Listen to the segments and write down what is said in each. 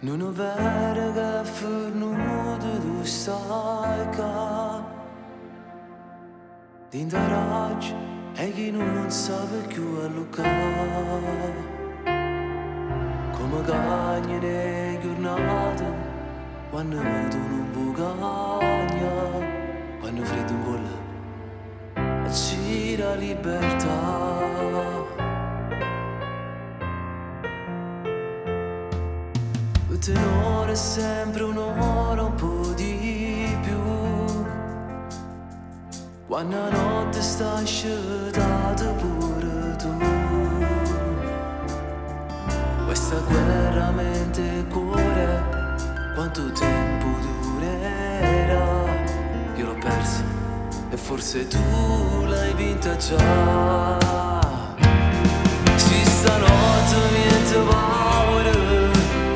Non ho vero che fornuto tu stai qua dentro raggi e chi non sa più a luccare come cagni le giornate quando tu non vuoi cagnare quando freddo in gola e c'era libertà. Tenore sempre un'ora un po' di più quando la notte sta asciugata pure tu. Questa guerra mente e cuore quanto tempo durerà? Io l'ho persa e forse tu l'hai vinta già. Si stanotte niente paura,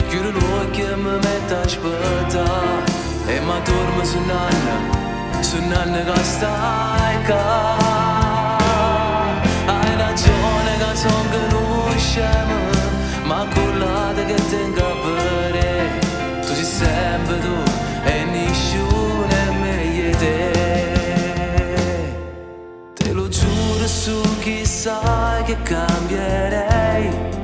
chiudo l'occhio e mi metto a aspettare e mi dormo su nanna che stai qua. Hai ragione che son che non scemo, ma quella che tengo a vedere tu sei sempre tu e nessuno è meglio di te. Te lo giuro su chi sai che cambierei.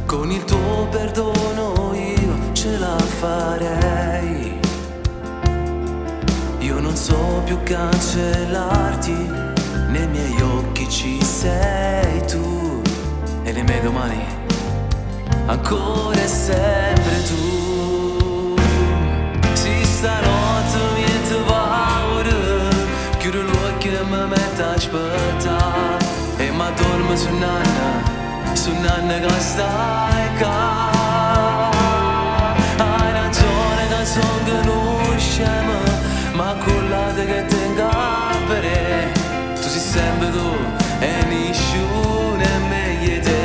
Con il tuo perdono io ce la farei. Io non so più cancellarti, nei miei occhi ci sei tu e nei miei domani ancora e sempre tu. Si stanotte niente paura, chiudo l'occhio e mi metto a aspettare e mi addormo su nanna che stai qua. Hai ragione che son che non scemo, ma quella che tengo a vedere tu sei sempre tu e nessuno è meglio di te.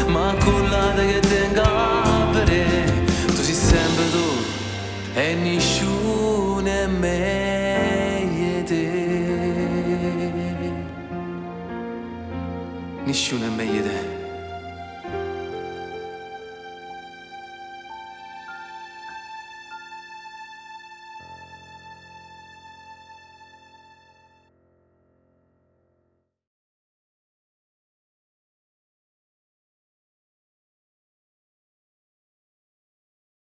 Ma quella che tengo a vedere tu sei sempre tu e nessuno è meglio di te. Nessuno è meglio di te.